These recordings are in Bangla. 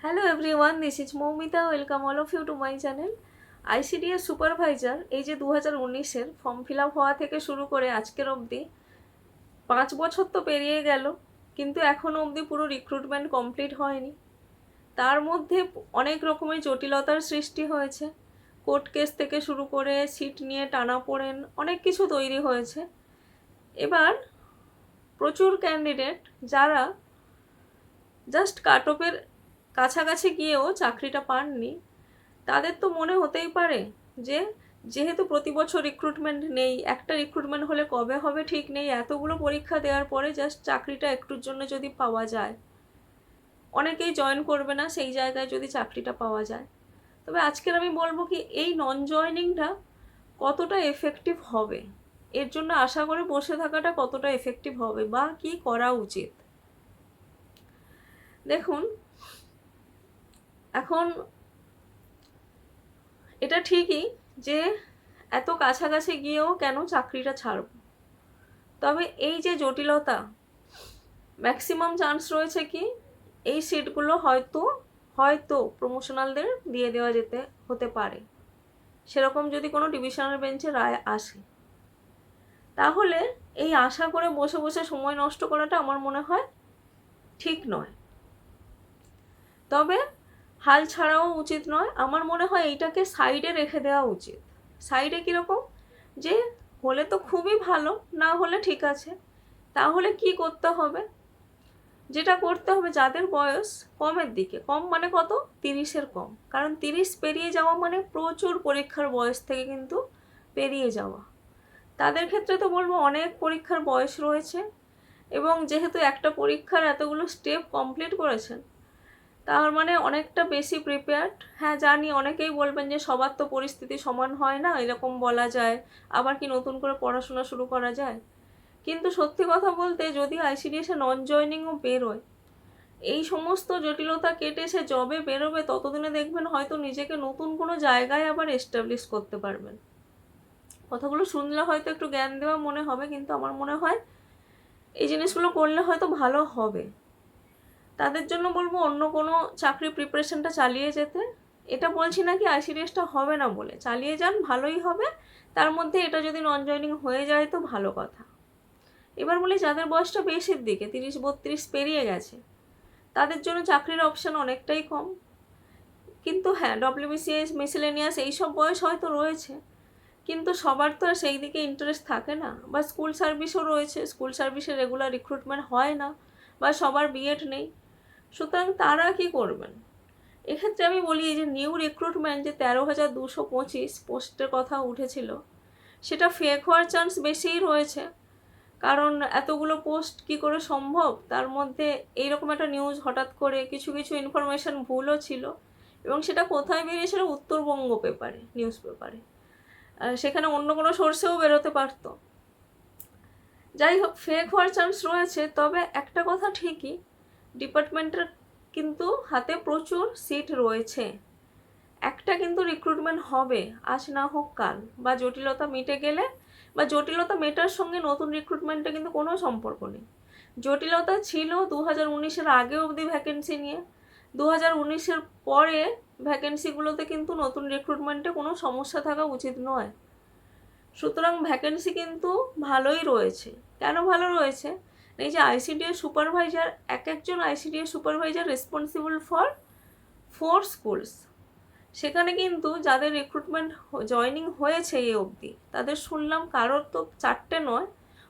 Hello everyone, this is Moumita. Welcome all of you to my channel. ICDS supervisor এই যে 2019-এর ফর্ম ফিল আপ হওয়া থেকে শুরু করে আজকের অবধি 5 বছর তো পেরিয়ে গেল, কিন্তু এখনও অবধি পুরো রিক্রুটমেন্ট কমপ্লিট হয়নি। তার মধ্যে অনেক রকমের জটিলতার সৃষ্টি হয়েছে। কোর্ট কেস থেকে শুরু করে সিট নিয়ে টানাপোড়েন অনেক কিছু তৈরি হয়েছে। এবার প্রচুর ক্যান্ডিডেট যারা জাস্ট কাট অফের কাছাকাছি গিয়েও চাকরিটা পাননি, তাদের তো মনে হতেই পারে যে যেহেতু প্রতি বছর রিক্রুটমেন্ট নেই, একটা রিক্রুটমেন্ট হলে কবে হবে ঠিক নেই, এতগুলো পরীক্ষা দেওয়ার পরে জাস্ট চাকরিটা একটুর জন্য যদি পাওয়া যায়, অনেকেই জয়েন করবে না সেই জায়গায় যদি চাকরিটা পাওয়া যায়। তবে আজকের আমি বলবো কি, এই নন জয়েনিংটা কতটা এফেক্টিভ হবে, এর জন্য আশা করে বসে থাকাটা কতটা এফেক্টিভ হবে বা কি করা উচিত। দেখুন, এখন এটা ঠিকই যে এত কাছাকাছি গিয়েও কেন চাকরিটা ছাড়ব, তবে এই যে জটিলতা, ম্যাক্সিমাম চান্স রয়েছে কি এই সিটগুলো হয়তো হয়তো প্রমোশনালদের দিয়ে দেওয়া হতে পারে, সেরকম যদি কোনো ডিভিশনাল বেঞ্চে রায় আসে। তাহলে এই আশা করে বসে বসে সময় নষ্ট করাটা আমার মনে হয় ঠিক নয়। তবে হাল ছাড়াও উচিত নয়, আমার মনে হয় এইটাকে সাইডে রেখে দেওয়া উচিত। সাইডে কীরকম, যে হলে তো খুবই ভালো, না হলে ঠিক আছে। তাহলে কি করতে হবে, যেটা করতে হবে, যাদের বয়স কমের দিকে, কম মানে কত, 30-এর কম, কারণ 30 পেরিয়ে যাওয়া মানে প্রচুর পরীক্ষার বয়স থেকে কিন্তু পেরিয়ে যাওয়া। তাদের ক্ষেত্রে তো বলবো অনেক পরীক্ষার বয়স রয়েছে, এবং যেহেতু একটা পরীক্ষার এতগুলো স্টেপ কমপ্লিট করেছেন, তার মানে অনেকটা বেশি প্রিপেয়ার্ড। হ্যাঁ জানি, অনেকেই বলবেন যে সবার তো পরিস্থিতি সমান হয় না, এরকম বলা যায়, আবার কি নতুন করে পড়াশোনা শুরু করা যায়। কিন্তু সত্যি কথা বলতে, যদি আইসিডিএসে নন জয়নিংও বেরোয়, এই সমস্ত জটিলতা কেটে সে জবে বেরোবে, ততদিনে দেখবেন হয়তো নিজেকে নতুন কোনো জায়গায় আবার এস্টাবলিশ করতে পারবেন। কথাগুলো শুনলে হয়তো একটু জ্ঞান দেওয়া মনে হবে, কিন্তু আমার মনে হয় এই জিনিসগুলো করলে হয়তো ভালো হবে। তাদের জন্য বলবো অন্য কোনো চাকরি প্রিপারেশনটা চালিয়ে যেতে। এটা বলছি না কি আইসিডিএসটা হবে না বলে, চালিয়ে যান, ভালোই হবে। তার মধ্যে এটা যদি নন জয়নিং হয়ে যায় তো ভালো কথা। এবার বলি, যাদের বয়সটা বেশির দিকে, 30-32 পেরিয়ে গেছে, তাদের জন্য চাকরির অপশান অনেকটাই কম। কিন্তু হ্যাঁ, ডব্লিউবিসিএস, মিসেলেনিয়াস এইসব বয়স হয়তো রয়েছে, কিন্তু সবার তো আর সেই দিকে ইন্টারেস্ট থাকে না। বা স্কুল সার্ভিসও রয়েছে, স্কুল সার্ভিসে রেগুলার রিক্রুটমেন্ট হয় না, বা সবার বিএড নেই। সুতরাং তারা কি করবেন? এক্ষেত্রে আমি বলি, এই যে নিউ রিক্রুটমেন্ট, যে 13,225 পোস্টের কথা উঠেছিল, সেটা ফেক হওয়ার চান্স বেশিই রয়েছে। কারণ এতগুলো পোস্ট কি করে সম্ভব? তার মধ্যে এইরকম একটা নিউজ হঠাৎ করে, কিছু কিছু ইনফরমেশন ভুলও ছিল, এবং সেটা কোথায় বেরিয়েছিল? উত্তরবঙ্গ পেপারে, নিউজ পেপারে। সেখানে অন্য কোনো সোর্সেও বেরোতে পারতো। যাই হোক, ফেক হওয়ার চান্স রয়েছে। তবে একটা কথা ঠিকই, ডিপার্টমেন্টের কিন্তু হাতে প্রচুর সিট রয়েছে। একটা কিন্তু রিক্রুটমেন্ট হবে, আজ না হোক কাল, বা জটিলতা মিটে গেলে, বা জটিলতা মেটার সঙ্গে নতুন রিক্রুটমেন্টের কিন্তু কোনো সম্পর্ক নেই। জটিলতা ছিল 2019-এর আগে অবধি ভ্যাকেন্সি নিয়ে, 2019-এর পরে ভ্যাকেন্সিগুলোতে কিন্তু নতুন রিক্রুটমেন্টে কোনো সমস্যা থাকা উচিত নয়। সুতরাং ভ্যাকেন্সি কিন্তু ভালোই রয়েছে। কেন ভালো রয়েছে? এই যে আইসিডিএস সুপারভাইজার, একজন ICDS supervisor responsible for 4 schools. সেখানে কিন্তু যাদের রিক্রুটমেন্ট জয়নিং হয়েছে এই অবধি, তাদের শুনলাম কারোর তো 4টে নয়,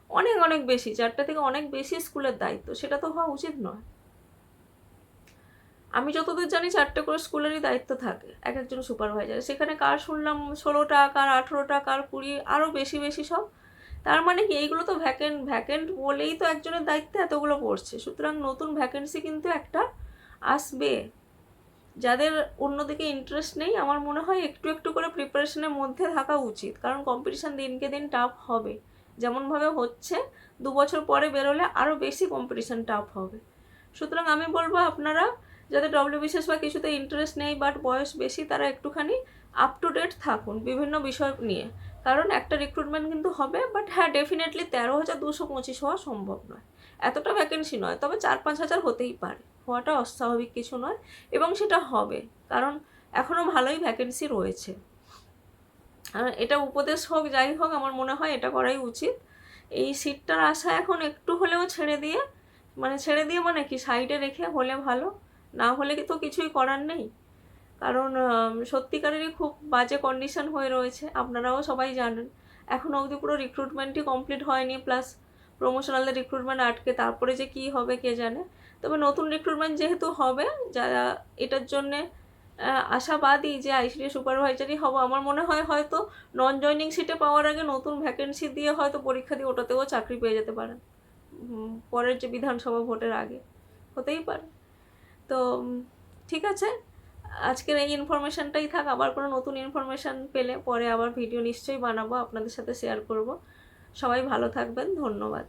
অনেক অনেক বেশি, 4টে থেকে অনেক বেশি স্কুলের দায়িত্ব। সেটা তো হওয়া উচিত নয়। আমি যতদূর জানি 4টে করে স্কুলেরই দায়িত্ব থাকে এক একজন সুপারভাইজার। সেখানে কার শুনলাম 16টা, কার 18টা, কার 20, আরও বেশি বেশি সব। তার মানে কি, এইগুলো তো ভ্যাকেন্ট বলেই তো একজনের দায়িত্বে এতগুলো পড়ছে। সুতরাং নতুন ভ্যাকেন্সি কিন্তু একটা আসবে। যাদের অন্যদিকে ইন্টারেস্ট নেই, আমার মনে হয় একটু একটু করে প্রিপারেশনের মধ্যে থাকা উচিত, কারণ কম্পিটিশান দিনকে দিন টাফ হবে। যেমনভাবে হচ্ছে, 2 বছর পরে বেরোলে আরও বেশি কম্পিটিশান টাফ হবে। সুতরাং আমি বলবো, আপনারা যাদের ডব্লিউবিসিএস বা কিছুতে ইন্টারেস্ট নেই বাট বয়স বেশি, তারা একটুখানি আপ টু ডেট থাকুন বিভিন্ন বিষয় নিয়ে। কারণ একটা রিক্রুটমেন্ট কিন্তু হবে, বাট হ্যাঁ ডেফিনেটলি 13,225 হওয়া সম্ভব নয়, এতটা ভ্যাকেন্সি নয়, তবে 4-5 হাজার হতেই পারে। হওয়াটা অস্বাভাবিক কিছু নয়, এবং সেটা হবে, কারণ এখনও ভালোই ভ্যাকেন্সি রয়েছে। এটা উপদেশ হোক যাই হোক, আমার মনে হয় এটা করাই উচিত। এই সিটটার আশা এখন একটু হলেও ছেড়ে দিয়ে, মানে কি সাইডে রেখে হলে ভালো, না হলে তো কিছুই করার নেই। কারণ সত্যিকারেরই খুব বাজে কন্ডিশন হয়ে রয়েছে, আপনারাও সবাই জানেন। এখনও অবধি পুরো রিক্রুটমেন্টই কমপ্লিট হয়নি, প্লাস প্রমোশনালদের রিক্রুটমেন্ট আটকে, তারপরে যে কী হবে কে জানে। তবে নতুন রিক্রুটমেন্ট যেহেতু হবে, যারা এটার জন্যে আশাবাদী যে আইসিডি সুপারভাইজারই হবো, আমার মনে হয় হয়তো নন জয়নিং সিটে পাওয়ার আগে নতুন ভ্যাকেন্সি দিয়ে হয়তো পরীক্ষা দিয়ে ওটাতেও চাকরি পেয়ে যেতে পারেন, পরের যে বিধানসভা ভোটের আগে, হতেই পারে। তো ঠিক আছে, আজকের এই ইনফরমেশানটাই থাক। আবার কোনো নতুন ইনফরমেশান পেলে পরে আবার ভিডিও নিশ্চয়ই বানাবো, আপনাদের সাথে শেয়ার করব। সবাই ভালো থাকবেন, ধন্যবাদ।